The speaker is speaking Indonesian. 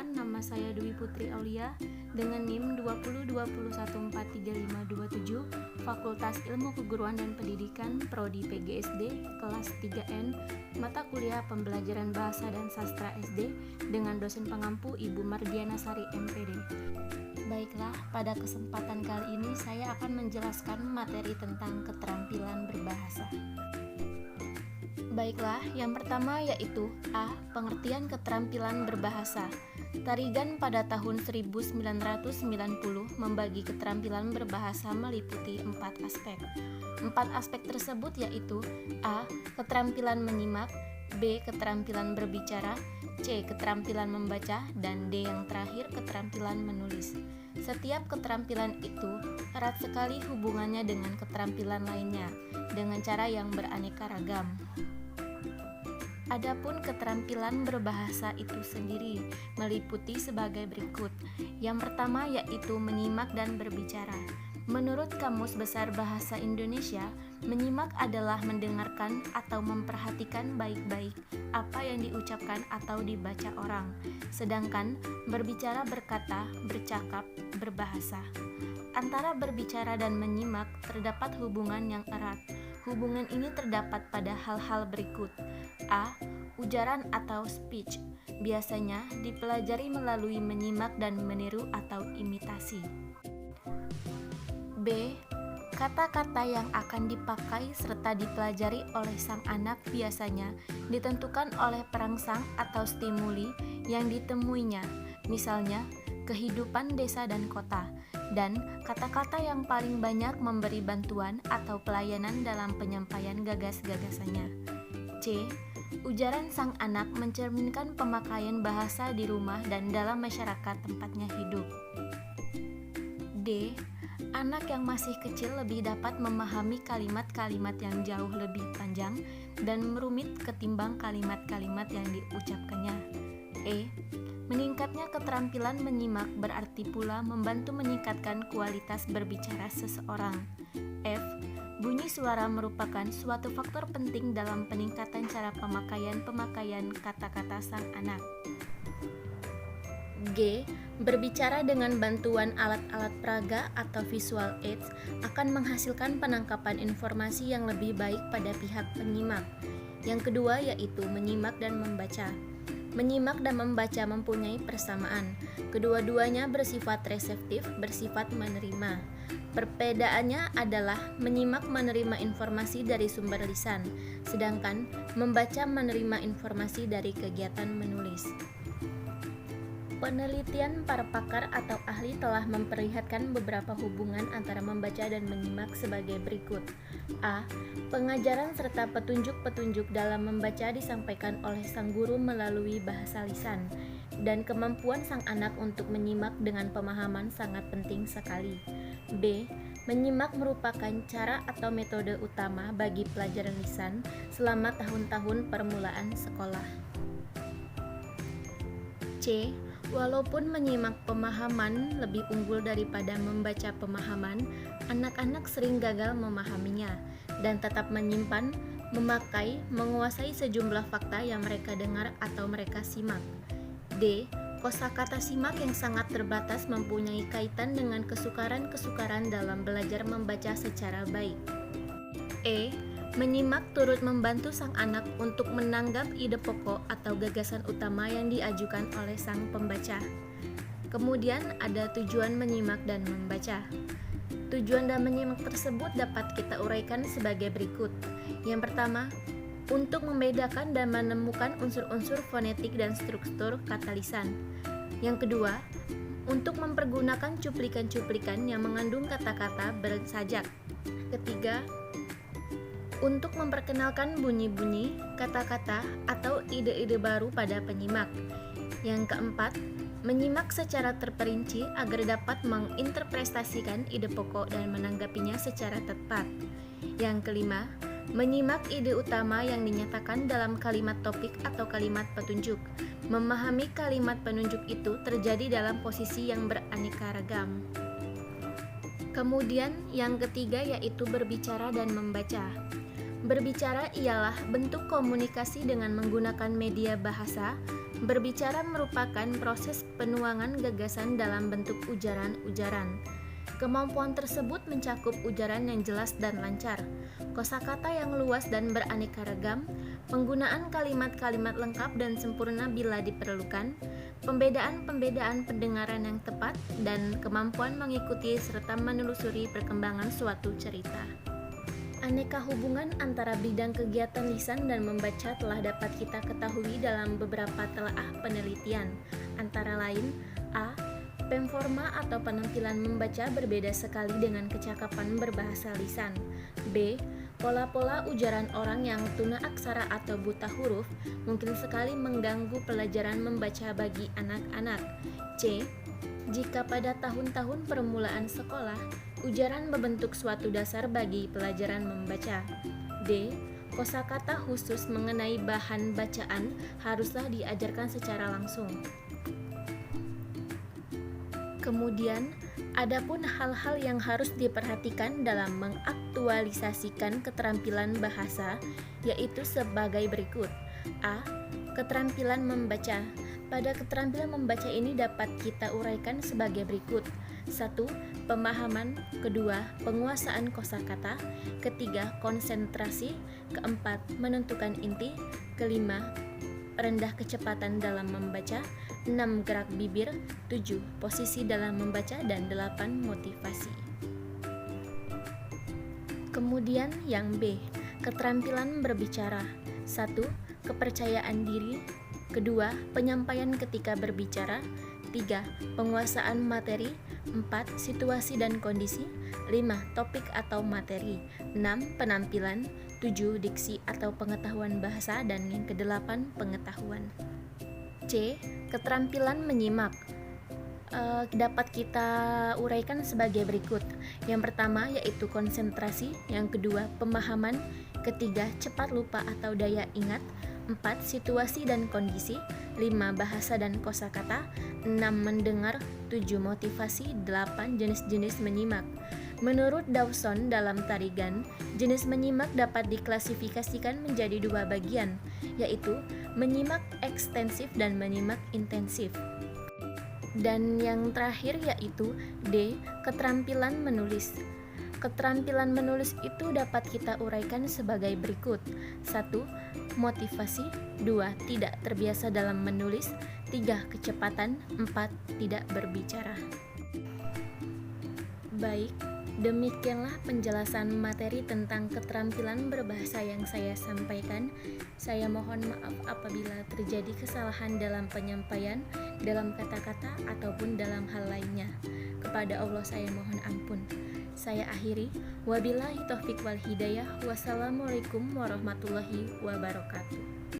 Perkenalkan, nama saya Dwi Putri Aulia dengan NIM 2021435527, Fakultas Ilmu Keguruan dan Pendidikan, Prodi PGSD, kelas 3N, mata kuliah Pembelajaran Bahasa dan Sastra SD dengan dosen pengampu Ibu Mardiana Sari MPD. Baiklah, pada kesempatan kali ini saya akan menjelaskan materi tentang keterampilan berbahasa. Baiklah, yang pertama yaitu A. Pengertian keterampilan berbahasa. Tarigan pada tahun 1990 membagi keterampilan berbahasa meliputi 4 aspek. 4 aspek tersebut yaitu A. Keterampilan menyimak, B. Keterampilan berbicara, C. Keterampilan membaca, dan D. yang terakhir keterampilan menulis. Setiap keterampilan itu erat sekali hubungannya dengan keterampilan lainnya dengan cara yang beraneka ragam. Adapun keterampilan berbahasa itu sendiri meliputi sebagai berikut. Yang pertama yaitu menyimak dan berbicara. Menurut Kamus Besar Bahasa Indonesia, menyimak adalah mendengarkan atau memperhatikan baik-baik apa yang diucapkan atau dibaca orang. Sedangkan berbicara berkata, bercakap, berbahasa. Antara berbicara dan menyimak terdapat hubungan yang erat. Hubungan ini terdapat pada hal-hal berikut. A. Ujaran atau speech. Biasanya dipelajari melalui menyimak dan meniru atau imitasi. B. Kata-kata yang akan dipakai serta dipelajari oleh sang anak biasanya ditentukan oleh perangsang atau stimuli yang ditemuinya, misalnya kehidupan desa dan kota, dan kata-kata yang paling banyak memberi bantuan atau pelayanan dalam penyampaian gagas-gagasannya. C. Ujaran sang anak mencerminkan pemakaian bahasa di rumah dan dalam masyarakat tempatnya hidup. D. Anak yang masih kecil lebih dapat memahami kalimat-kalimat yang jauh lebih panjang dan rumit ketimbang kalimat-kalimat yang diucapkannya. E. Meningkatnya keterampilan menyimak berarti pula membantu meningkatkan kualitas berbicara seseorang. F. Bunyi suara merupakan suatu faktor penting dalam peningkatan cara pemakaian kata-kata sang anak. G. Berbicara dengan bantuan alat-alat peraga atau visual aids akan menghasilkan penangkapan informasi yang lebih baik pada pihak penyimak. Yang kedua yaitu menyimak dan membaca. Menyimak dan membaca mempunyai persamaan. Kedua-duanya bersifat reseptif, bersifat menerima. Perbedaannya adalah menyimak menerima informasi dari sumber lisan, sedangkan membaca menerima informasi dari kegiatan menulis. Penelitian para pakar atau ahli telah memperlihatkan beberapa hubungan antara membaca dan menyimak sebagai berikut. A. Pengajaran serta petunjuk-petunjuk dalam membaca disampaikan oleh sang guru melalui bahasa lisan, dan kemampuan sang anak untuk menyimak dengan pemahaman sangat penting sekali. B. Menyimak merupakan cara atau metode utama bagi pelajaran lisan selama tahun-tahun permulaan sekolah. C. Walaupun menyimak pemahaman lebih unggul daripada membaca pemahaman, anak-anak sering gagal memahaminya dan tetap menyimpan, memakai, menguasai sejumlah fakta yang mereka dengar atau mereka simak. D. Kosakata simak yang sangat terbatas mempunyai kaitan dengan kesukaran-kesukaran dalam belajar membaca secara baik. E. Menyimak turut membantu sang anak untuk menanggap ide pokok atau gagasan utama yang diajukan oleh sang pembaca. Kemudian ada tujuan menyimak dan membaca. Tujuan dan menyimak tersebut dapat kita uraikan sebagai berikut. Yang pertama, untuk membedakan dan menemukan unsur-unsur fonetik dan struktur kata lisan. Yang kedua, untuk mempergunakan cuplikan-cuplikan yang mengandung kata-kata bersajak. Ketiga, untuk memperkenalkan bunyi-bunyi, kata-kata, atau ide-ide baru pada penyimak. Yang keempat, menyimak secara terperinci agar dapat menginterpretasikan ide pokok dan menanggapinya secara tepat. Yang kelima, menyimak ide utama yang dinyatakan dalam kalimat topik atau kalimat petunjuk. Memahami kalimat penunjuk itu terjadi dalam posisi yang beraneka ragam. Kemudian yang ketiga yaitu berbicara dan membaca. Berbicara ialah bentuk komunikasi dengan menggunakan media bahasa, Berbicara merupakan proses penuangan gagasan dalam bentuk ujaran-ujaran. Kemampuan tersebut mencakup ujaran yang jelas dan lancar, kosakata yang luas dan beraneka ragam, penggunaan kalimat-kalimat lengkap dan sempurna bila diperlukan, pembedaan-pembedaan pendengaran yang tepat, dan kemampuan mengikuti serta menelusuri perkembangan suatu cerita. Aneka hubungan antara bidang kegiatan lisan dan membaca telah dapat kita ketahui dalam beberapa telaah penelitian, antara lain a. Pemforma atau penampilan membaca berbeda sekali dengan kecakapan berbahasa lisan. B. Pola-pola ujaran orang yang tuna aksara atau buta huruf mungkin sekali mengganggu pelajaran membaca bagi anak-anak. C. Jika pada tahun-tahun permulaan sekolah, ujaran membentuk suatu dasar bagi pelajaran membaca. D. Kosakata khusus mengenai bahan bacaan haruslah diajarkan secara langsung. Kemudian, adapun hal-hal yang harus diperhatikan dalam mengaktualisasikan keterampilan bahasa, yaitu sebagai berikut. A. Keterampilan membaca. Pada keterampilan membaca ini dapat kita uraikan sebagai berikut. 1. Pemahaman. 2. Penguasaan kosakata. 3. Konsentrasi. 4. Menentukan inti. 5. Rendah kecepatan dalam membaca. 6. Gerak bibir. 7. Posisi dalam membaca. Dan 8. Motivasi. Kemudian yang B. Keterampilan berbicara. 1. Kepercayaan diri. 2. Penyampaian ketika berbicara. 3. Penguasaan materi. 4. Situasi dan kondisi. 5. Topik atau materi. 6. Penampilan. 7. Diksi atau pengetahuan bahasa. Dan yang ke-8 pengetahuan. C. Keterampilan menyimak. Dapat kita uraikan sebagai berikut. Yang pertama yaitu konsentrasi. Yang kedua pemahaman. Ketiga cepat lupa atau daya ingat. 4. Situasi dan kondisi. 5. Bahasa dan kosakata. 6. Mendengar. 7. Motivasi. 8. Jenis-jenis menyimak. Menurut Dawson dalam Tarigan, jenis menyimak dapat diklasifikasikan menjadi 2 bagian, yaitu menyimak ekstensif dan menyimak intensif. Dan yang terakhir yaitu D. Keterampilan menulis. Keterampilan menulis itu dapat kita uraikan sebagai berikut. 1. Motivasi. 2. Tidak terbiasa dalam menulis. 3. Kecepatan. 4. Tidak berbicara. Baik, demikianlah penjelasan materi tentang keterampilan berbahasa yang saya sampaikan. Saya mohon maaf apabila terjadi kesalahan dalam penyampaian, dalam kata-kata, ataupun dalam hal lainnya. Kepada Allah saya mohon ampun. Saya akhiri. Wabillahi taufiq wal hidayah. Wassalamualaikum warahmatullahi wabarakatuh.